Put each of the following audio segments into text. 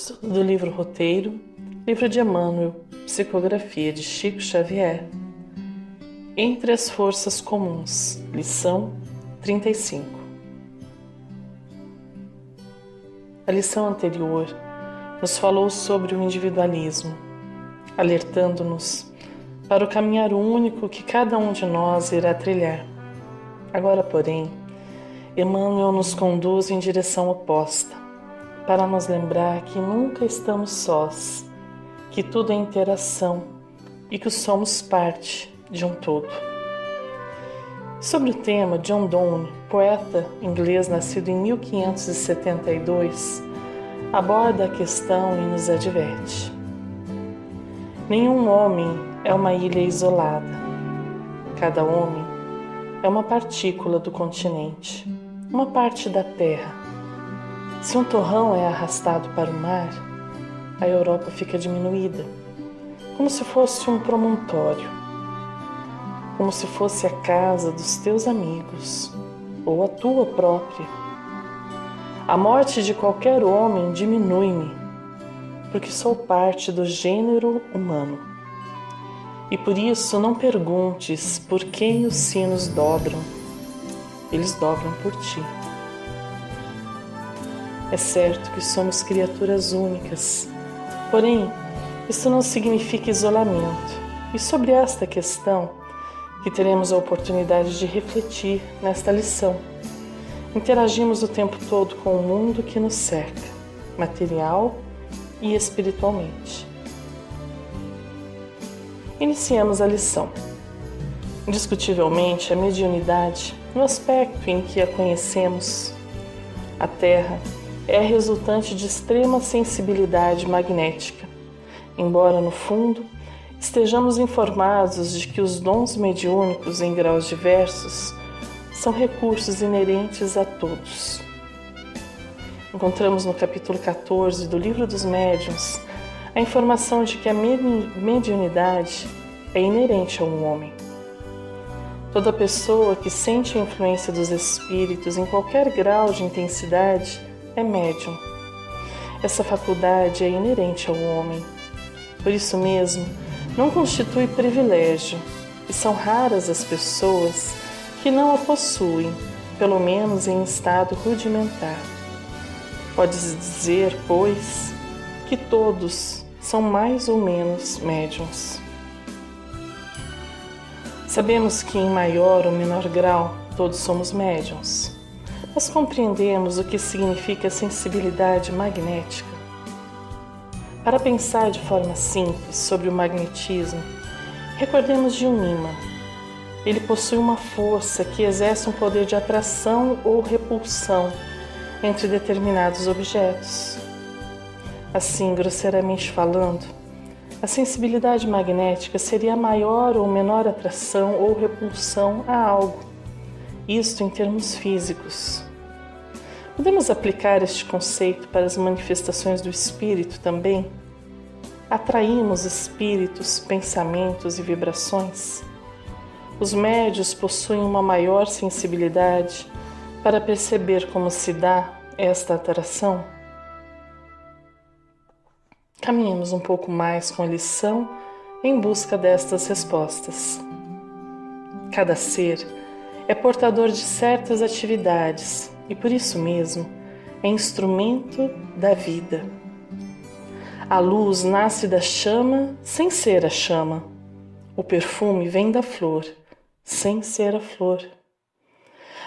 Texto do livro Roteiro, livro de Emmanuel, psicografia de Chico Xavier. Entre as forças comuns, lição 35. A lição anterior nos falou sobre o individualismo, alertando-nos para o caminhar único que cada um de nós irá trilhar. Agora, porém, Emmanuel nos conduz em direção oposta, para nos lembrar que nunca estamos sós, que tudo é interação e que somos parte de um todo. Sobre o tema, John Donne, poeta inglês nascido em 1572, aborda a questão e nos adverte. Nenhum homem é uma ilha isolada. Cada homem é uma partícula do continente, uma parte da terra. Se um torrão é arrastado para o mar, a Europa fica diminuída, como se fosse um promontório, como se fosse a casa dos teus amigos ou a tua própria. A morte de qualquer homem diminui-me, porque sou parte do gênero humano. E por isso não perguntes por quem os sinos dobram, eles dobram por ti. É certo que somos criaturas únicas, porém, isso não significa isolamento. E sobre esta questão, que teremos a oportunidade de refletir nesta lição, interagimos o tempo todo com o mundo que nos cerca, material e espiritualmente. Iniciemos a lição. Indiscutivelmente, a mediunidade, no aspecto em que a conhecemos, a Terra, é a resultante de extrema sensibilidade magnética, embora, no fundo, estejamos informados de que os dons mediúnicos em graus diversos são recursos inerentes a todos. Encontramos no capítulo 14 do Livro dos Médiuns a informação de que a mediunidade é inerente a um homem. Toda pessoa que sente a influência dos espíritos em qualquer grau de intensidade é médium. Essa faculdade é inerente ao homem. Por isso mesmo, não constitui privilégio, e são raras as pessoas que não a possuem, pelo menos em estado rudimentar. Pode-se dizer, pois, que todos são mais ou menos médiuns. Sabemos que em maior ou menor grau todos somos médiuns. Mas compreendemos o que significa sensibilidade magnética. Para pensar de forma simples sobre o magnetismo, recordemos de um ímã. Ele possui uma força que exerce um poder de atração ou repulsão entre determinados objetos. Assim, grosseiramente falando, a sensibilidade magnética seria a maior ou menor atração ou repulsão a algo. Isto em termos físicos. Podemos aplicar este conceito para as manifestações do espírito também? Atraímos espíritos, pensamentos e vibrações? Os médiuns possuem uma maior sensibilidade para perceber como se dá esta atração? Caminhemos um pouco mais com a lição em busca destas respostas. Cada ser é portador de certas atividades e, por isso mesmo, é instrumento da vida. A luz nasce da chama sem ser a chama. O perfume vem da flor, sem ser a flor.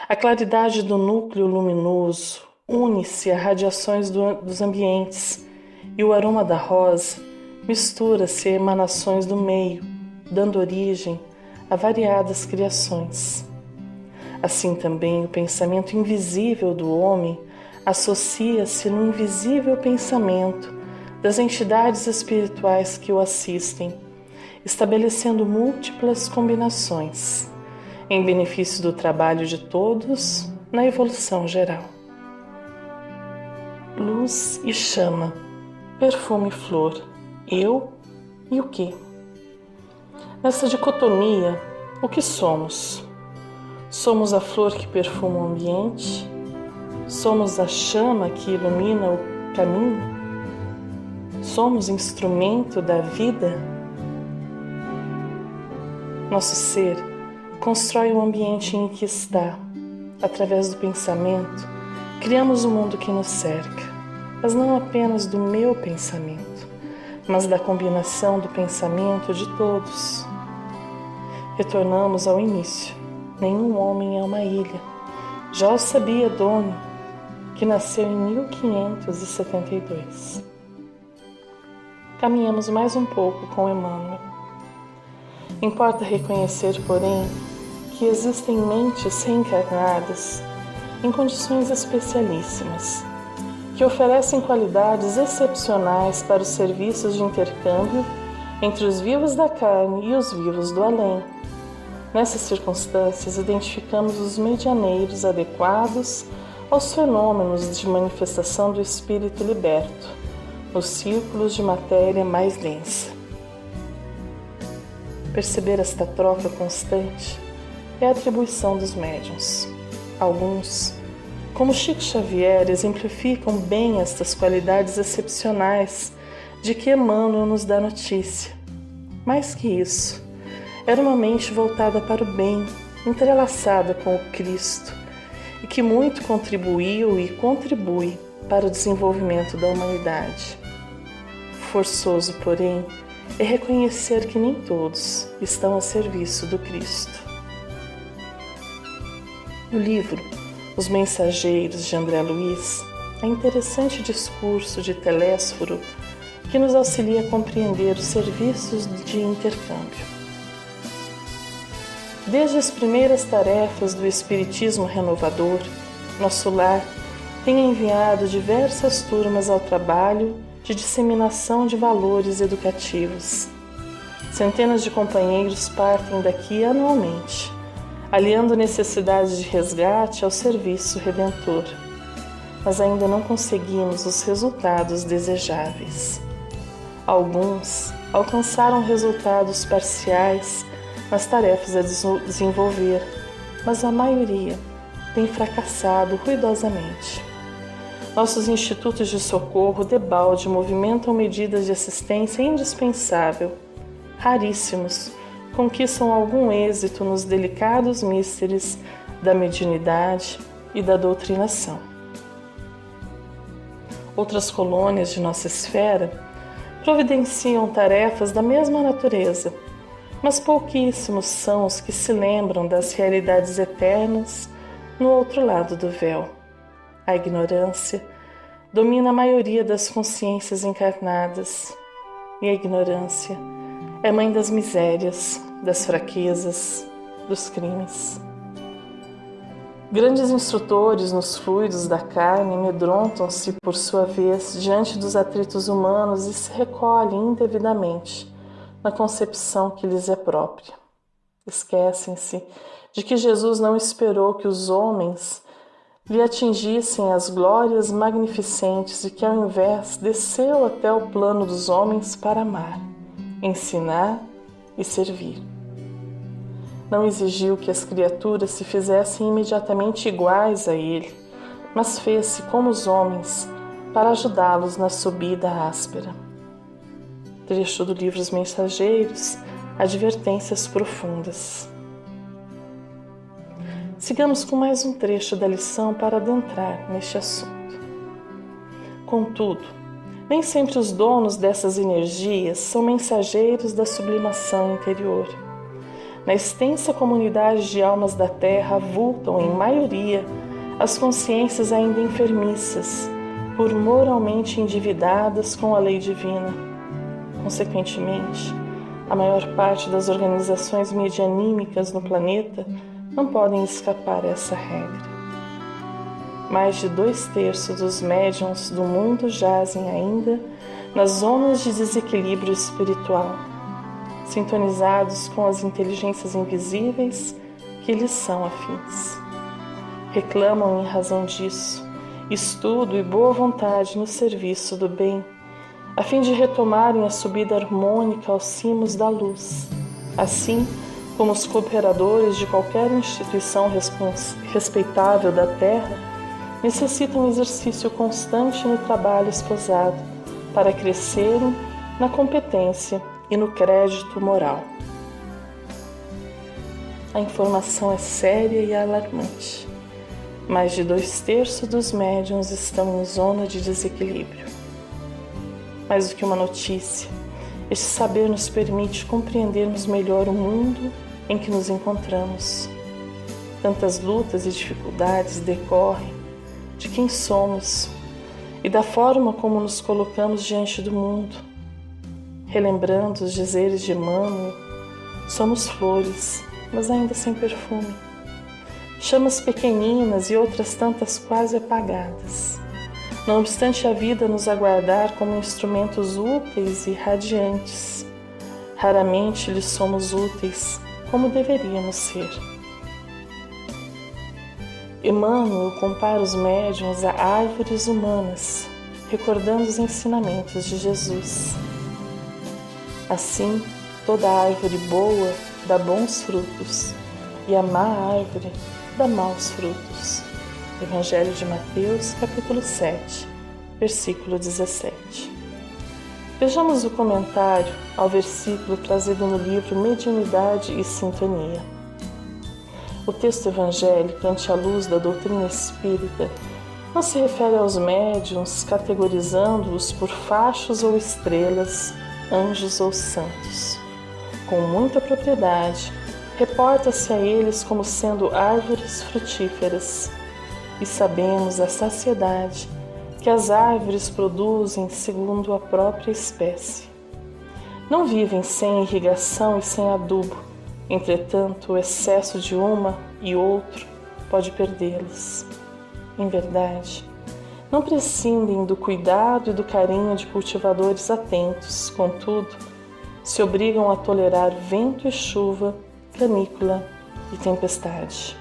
A claridade do núcleo luminoso une-se a radiações dos ambientes e o aroma da rosa mistura-se a emanações do meio, dando origem a variadas criações. Assim também o pensamento invisível do homem associa-se no invisível pensamento das entidades espirituais que o assistem, estabelecendo múltiplas combinações, em benefício do trabalho de todos na evolução geral. Luz e chama, perfume e flor, eu e o quê? Nessa dicotomia, o que somos? Somos a flor que perfuma o ambiente? Somos a chama que ilumina o caminho? Somos instrumento da vida? Nosso ser constrói o ambiente em que está. Através do pensamento, criamos o mundo que nos cerca, mas não apenas do meu pensamento, mas da combinação do pensamento de todos. Retornamos ao início. Nenhum homem é uma ilha. Já o sabia Doni, que nasceu em 1572. Caminhamos mais um pouco com Emmanuel. Importa reconhecer, porém, que existem mentes reencarnadas em condições especialíssimas, que oferecem qualidades excepcionais para os serviços de intercâmbio entre os vivos da carne e os vivos do além. Nessas circunstâncias, identificamos os medianeiros adequados aos fenômenos de manifestação do espírito liberto, nos círculos de matéria mais densa. Perceber esta troca constante é a atribuição dos médiuns. Alguns, como Chico Xavier, exemplificam bem estas qualidades excepcionais de que Emmanuel nos dá notícia. Mais que isso, era uma mente voltada para o bem, entrelaçada com o Cristo, e que muito contribuiu e contribui para o desenvolvimento da humanidade. Forçoso, porém, é reconhecer que nem todos estão a serviço do Cristo. No livro Os Mensageiros, de André Luiz, há interessante discurso de Telésforo que nos auxilia a compreender os serviços de intercâmbio. Desde as primeiras tarefas do Espiritismo Renovador, nosso lar tem enviado diversas turmas ao trabalho de disseminação de valores educativos. Centenas de companheiros partem daqui anualmente, aliando necessidades de resgate ao serviço redentor, mas ainda não conseguimos os resultados desejáveis. Alguns alcançaram resultados parciais nas tarefas a desenvolver, mas a maioria tem fracassado ruidosamente. Nossos institutos de socorro debalde movimentam medidas de assistência indispensável. Raríssimos conquistam algum êxito nos delicados místeres da mediunidade e da doutrinação. Outras colônias de nossa esfera providenciam tarefas da mesma natureza, mas pouquíssimos são os que se lembram das realidades eternas no outro lado do véu. A ignorância domina a maioria das consciências encarnadas, e a ignorância é mãe das misérias, das fraquezas, dos crimes. Grandes instrutores nos fluidos da carne amedrontam-se, por sua vez, diante dos atritos humanos e se recolhem indevidamente na concepção que lhes é própria. Esquecem-se de que Jesus não esperou que os homens lhe atingissem as glórias magnificentes e que, ao invés, desceu até o plano dos homens para amar, ensinar e servir. Não exigiu que as criaturas se fizessem imediatamente iguais a ele, mas fez-se como os homens para ajudá-los na subida áspera. Trecho do livro Os Mensageiros, Advertências Profundas. Sigamos com mais um trecho da lição para adentrar neste assunto. Contudo, nem sempre os donos dessas energias são mensageiros da sublimação interior. Na extensa comunidade de almas da Terra avultam, em maioria, as consciências ainda enfermiças, por moralmente endividadas com a lei divina. Consequentemente, a maior parte das organizações medianímicas no planeta não podem escapar a essa regra. Mais de 2/3 dos médiuns do mundo jazem ainda nas zonas de desequilíbrio espiritual, sintonizados com as inteligências invisíveis que lhes são afins. Reclamam, em razão disso, estudo e boa vontade no serviço do bem, a fim de retomarem a subida harmônica aos cimos da luz, assim como os cooperadores de qualquer instituição respeitável da Terra necessitam um exercício constante no trabalho esposado, para crescerem na competência e no crédito moral. A informação é séria e alarmante. Mais de 2/3 dos médiuns estão em zona de desequilíbrio. Mais do que uma notícia, este saber nos permite compreendermos melhor o mundo em que nos encontramos. Tantas lutas e dificuldades decorrem de quem somos e da forma como nos colocamos diante do mundo. Relembrando os dizeres de Emmanuel, somos flores, mas ainda sem perfume. Chamas pequeninas e outras tantas quase apagadas. Não obstante a vida nos aguardar como instrumentos úteis e radiantes, raramente lhes somos úteis como deveríamos ser. Emmanuel compara os médiuns a árvores humanas, recordando os ensinamentos de Jesus. Assim, toda árvore boa dá bons frutos, e a má árvore dá maus frutos. Evangelho de Mateus, capítulo 7, versículo 17. Vejamos o comentário ao versículo trazido no livro Mediunidade e Sintonia. O texto evangélico, ante a luz da doutrina espírita, não se refere aos médiuns categorizando-os por fachos ou estrelas, anjos ou santos. Com muita propriedade, reporta-se a eles como sendo árvores frutíferas, e sabemos à saciedade que as árvores produzem segundo a própria espécie. Não vivem sem irrigação e sem adubo, entretanto o excesso de uma e outro pode perdê-las. Em verdade, não prescindem do cuidado e do carinho de cultivadores atentos, contudo, se obrigam a tolerar vento e chuva, canícula e tempestade.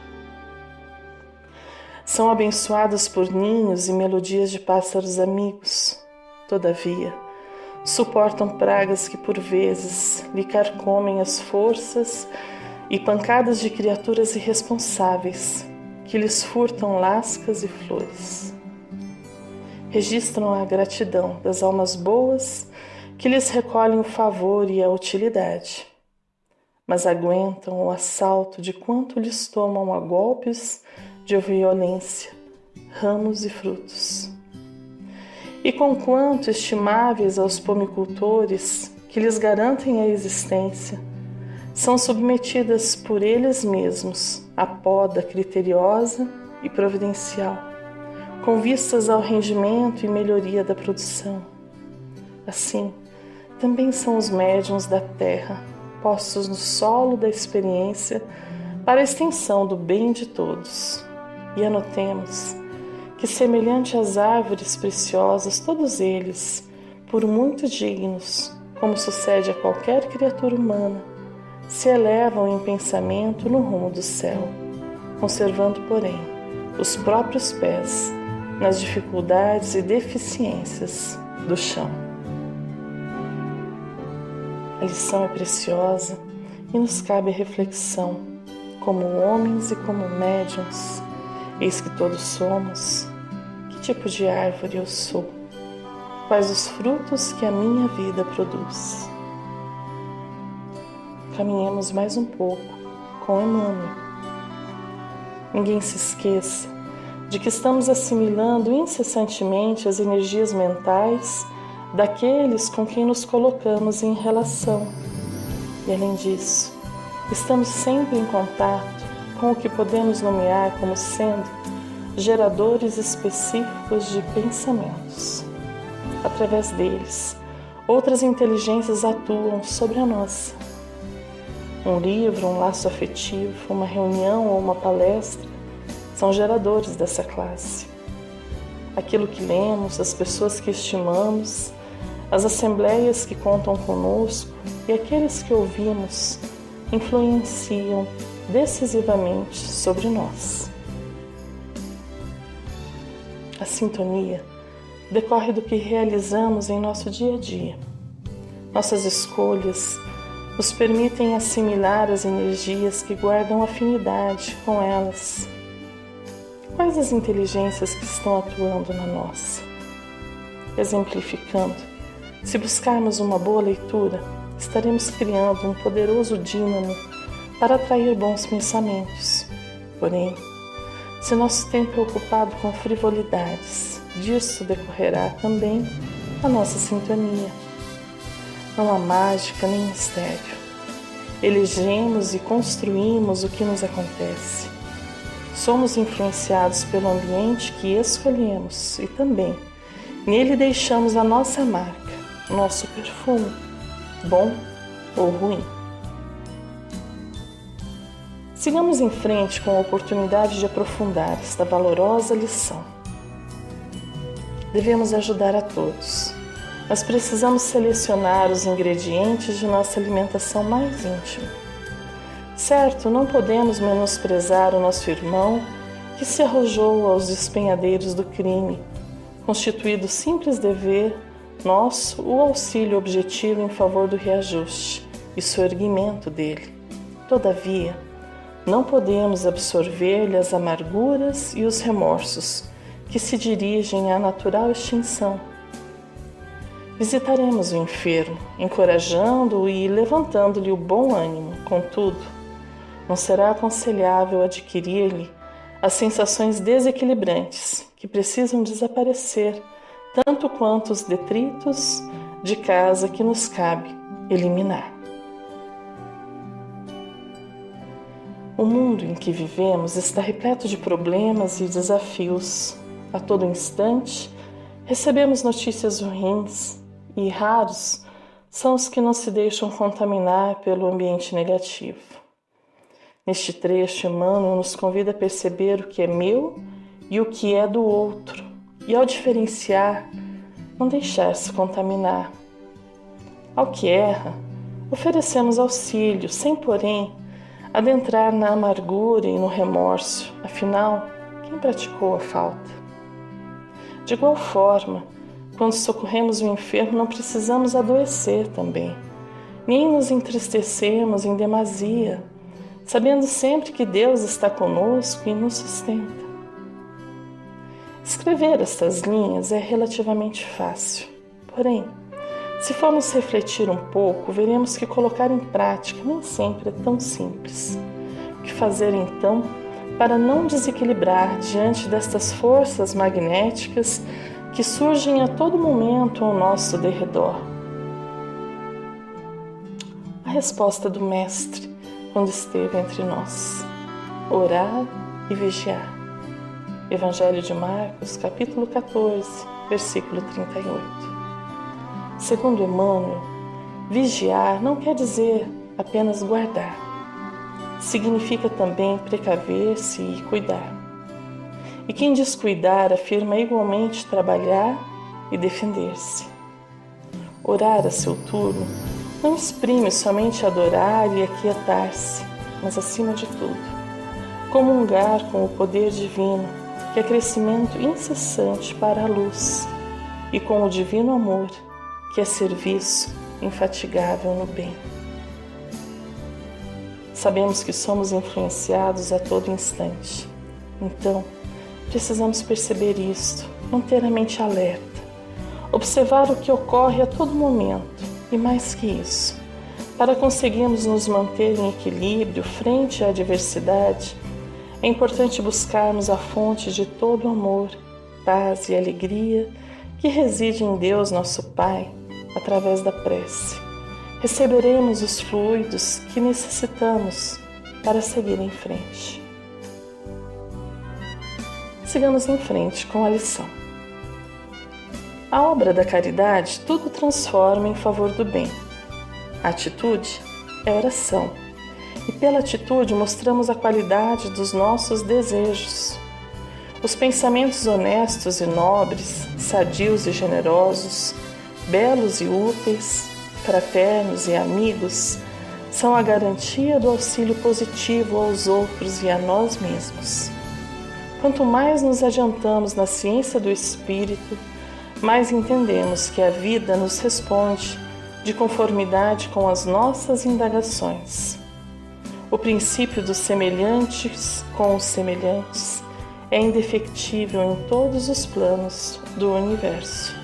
São abençoadas por ninhos e melodias de pássaros amigos. Todavia, suportam pragas que por vezes lhe carcomem as forças e pancadas de criaturas irresponsáveis que lhes furtam lascas e flores. Registram a gratidão das almas boas que lhes recolhem o favor e a utilidade, mas aguentam o assalto de quanto lhes tomam a golpes de violência, ramos e frutos. E conquanto estimáveis aos pomicultores que lhes garantem a existência, são submetidas por eles mesmos à poda criteriosa e providencial, com vistas ao rendimento e melhoria da produção. Assim, também são os médiuns da terra, postos no solo da experiência para a extensão do bem de todos. E anotemos que, semelhante às árvores preciosas, todos eles, por muito dignos, como sucede a qualquer criatura humana, se elevam em pensamento no rumo do céu, conservando, porém, os próprios pés nas dificuldades e deficiências do chão. A lição é preciosa e nos cabe a reflexão, como homens e como médiuns. Eis que todos somos. Que tipo de árvore eu sou? Quais os frutos que a minha vida produz? Caminhemos mais um pouco com Emmanuel. Ninguém se esqueça de que estamos assimilando incessantemente as energias mentais daqueles com quem nos colocamos em relação. E além disso, estamos sempre em contato com o que podemos nomear como sendo geradores específicos de pensamentos. Através deles, outras inteligências atuam sobre a nossa. Um livro, um laço afetivo, uma reunião ou uma palestra são geradores dessa classe. Aquilo que lemos, as pessoas que estimamos, as assembleias que contam conosco e aqueles que ouvimos influenciam decisivamente sobre nós. A sintonia decorre do que realizamos em nosso dia a dia. Nossas escolhas nos permitem assimilar as energias que guardam afinidade com elas. Quais as inteligências que estão atuando na nossa? Exemplificando, Se buscarmos uma boa leitura, estaremos criando um poderoso dínamo para atrair bons pensamentos. Porém, se nosso tempo é ocupado com frivolidades, disso decorrerá também a nossa sintonia. Não há mágica nem mistério. Elegemos e construímos o que nos acontece. Somos influenciados pelo ambiente que escolhemos e também nele deixamos a nossa marca, nosso perfume, bom ou ruim. Sigamos em frente com a oportunidade de aprofundar esta valorosa lição. Devemos ajudar a todos, mas precisamos selecionar os ingredientes de nossa alimentação mais íntima. Certo, não podemos menosprezar o nosso irmão que se arrojou aos despenhadeiros do crime, constituído simples dever nosso o auxílio objetivo em favor do reajuste e soerguimento dele. Todavia, não podemos absorver-lhe as amarguras e os remorsos que se dirigem à natural extinção. Visitaremos o enfermo, encorajando-o e levantando-lhe o bom ânimo. Contudo, não será aconselhável adquirir-lhe as sensações desequilibrantes que precisam desaparecer, tanto quanto os detritos de casa que nos cabe eliminar. O mundo em que vivemos está repleto de problemas e desafios. A todo instante, recebemos notícias ruins e raros são os que não se deixam contaminar pelo ambiente negativo. Neste trecho, Emmanuel nos convida a perceber o que é meu e o que é do outro, e ao diferenciar, não deixar-se contaminar. Ao que erra, oferecemos auxílio, sem, porém, adentrar na amargura e no remorso, afinal, quem praticou a falta? De igual forma, quando socorremos o enfermo, não precisamos adoecer também, nem nos entristecemos em demasia, sabendo sempre que Deus está conosco e nos sustenta. Escrever estas linhas é relativamente fácil, porém, se formos refletir um pouco, veremos que colocar em prática nem sempre é tão simples. O que fazer então para não desequilibrar diante destas forças magnéticas que surgem a todo momento ao nosso derredor? A resposta do Mestre, quando esteve entre nós: orar e vigiar. Evangelho de Marcos, capítulo 14, versículo 38. Segundo Emmanuel, vigiar não quer dizer apenas guardar. Significa também precaver-se e cuidar. E quem diz cuidar afirma igualmente trabalhar e defender-se. Orar a seu turno não exprime somente adorar e aquietar-se, mas acima de tudo, comungar com o poder divino, que é crescimento incessante para a luz, e com o divino amor, que é serviço infatigável no bem. Sabemos que somos influenciados a todo instante. Então, precisamos perceber isto, manter a mente alerta, observar o que ocorre a todo momento e, mais que isso, para conseguirmos nos manter em equilíbrio frente à adversidade, é importante buscarmos a fonte de todo o amor, paz e alegria que reside em Deus, nosso Pai, através da prece. Receberemos os fluidos que necessitamos para seguir em frente. Sigamos em frente com a lição. A obra da caridade tudo transforma em favor do bem. A atitude é oração, e pela atitude mostramos a qualidade dos nossos desejos. Os pensamentos honestos e nobres, sadios e generosos, belos e úteis, fraternos e amigos, são a garantia do auxílio positivo aos outros e a nós mesmos. Quanto mais nos adiantamos na ciência do Espírito, mais entendemos que a vida nos responde de conformidade com as nossas indagações. O princípio dos semelhantes com os semelhantes é indefectível em todos os planos do universo.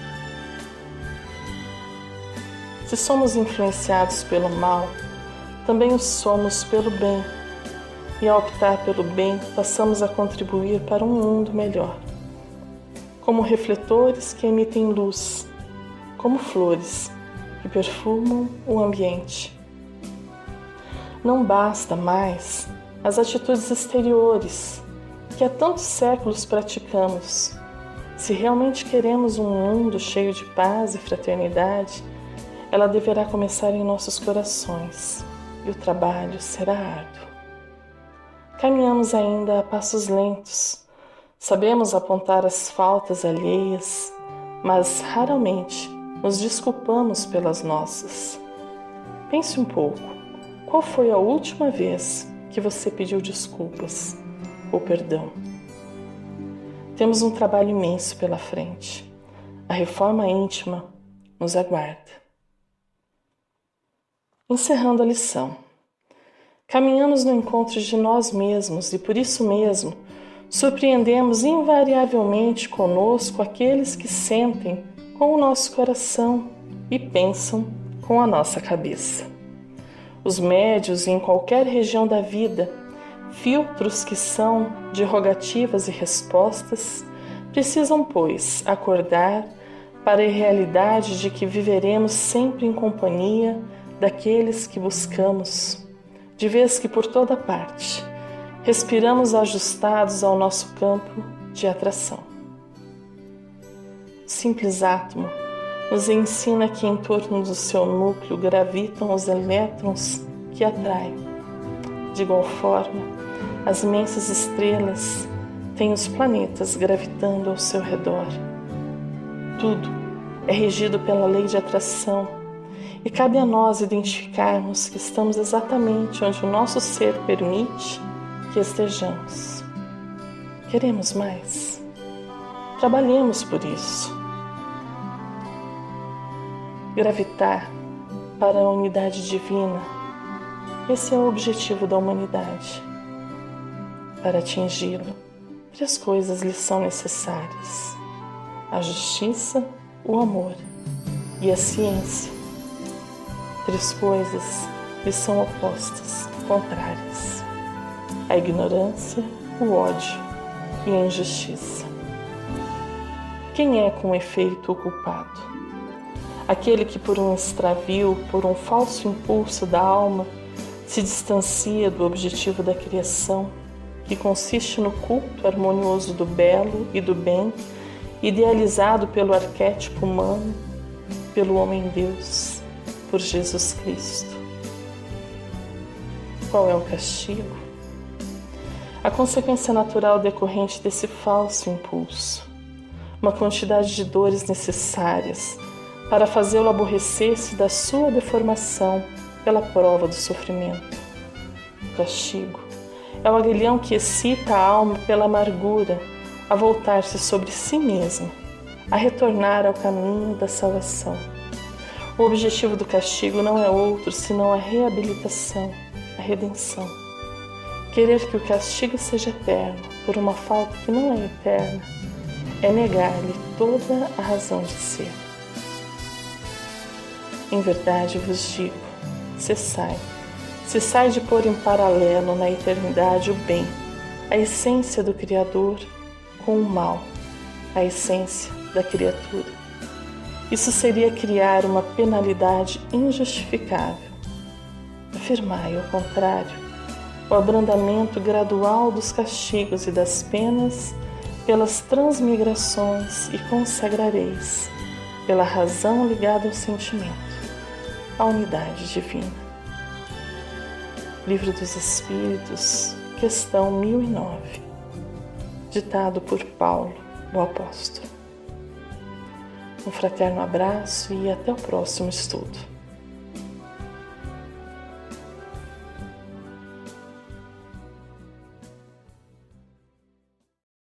Se somos influenciados pelo mal, também o somos pelo bem. E ao optar pelo bem, passamos a contribuir para um mundo melhor. Como refletores que emitem luz, como flores que perfumam o ambiente. Não basta mais as atitudes exteriores que há tantos séculos praticamos. Se realmente queremos um mundo cheio de paz e fraternidade, ela deverá começar em nossos corações e o trabalho será árduo. Caminhamos ainda a passos lentos, sabemos apontar as faltas alheias, mas raramente nos desculpamos pelas nossas. Pense um pouco, qual foi a última vez que você pediu desculpas ou perdão? Temos um trabalho imenso pela frente. A reforma íntima nos aguarda. Encerrando a lição. Caminhamos no encontro de nós mesmos e, por isso mesmo, surpreendemos invariavelmente conosco aqueles que sentem com o nosso coração e pensam com a nossa cabeça. Os médios em qualquer região da vida, filtros que são de rogativas e respostas, precisam, pois, acordar para a realidade de que viveremos sempre em companhia daqueles que buscamos, de vez que por toda parte respiramos ajustados ao nosso campo de atração. O simples átomo nos ensina que em torno do seu núcleo gravitam os elétrons que atraem. De igual forma, as imensas estrelas têm os planetas gravitando ao seu redor. Tudo é regido pela lei de atração e cabe a nós identificarmos que estamos exatamente onde o nosso ser permite que estejamos. Queremos mais? Trabalhemos por isso. Gravitar para a unidade divina, esse é o objetivo da humanidade. Para atingi-lo, 3 coisas lhe são necessárias: a justiça, o amor e a ciência. 3 coisas lhe são opostas, contrárias: a ignorância, o ódio e a injustiça. Quem é com efeito o culpado? Aquele que por um extravio, por um falso impulso da alma, se distancia do objetivo da criação, que consiste no culto harmonioso do belo e do bem, idealizado pelo arquétipo humano, pelo homem-deus, por Jesus Cristo. Qual é o castigo? A consequência natural decorrente desse falso impulso, uma quantidade de dores necessárias para fazê-lo aborrecer-se da sua deformação pela prova do sofrimento. O castigo é o aguilhão que excita a alma pela amargura a voltar-se sobre si mesma, a retornar ao caminho da salvação. O objetivo do castigo não é outro senão a reabilitação, a redenção. Querer que o castigo seja eterno por uma falta que não é eterna é negar-lhe toda a razão de ser. Em verdade vos digo, cessai de pôr em paralelo na eternidade o bem, a essência do Criador, com o mal, a essência da criatura. Isso seria criar uma penalidade injustificável. Afirmai, ao contrário, o abrandamento gradual dos castigos e das penas pelas transmigrações e consagrareis, pela razão ligada ao sentimento, a unidade divina. Livro dos Espíritos, questão 1009, ditado por Paulo, o apóstolo. Um fraterno abraço e até o próximo estudo.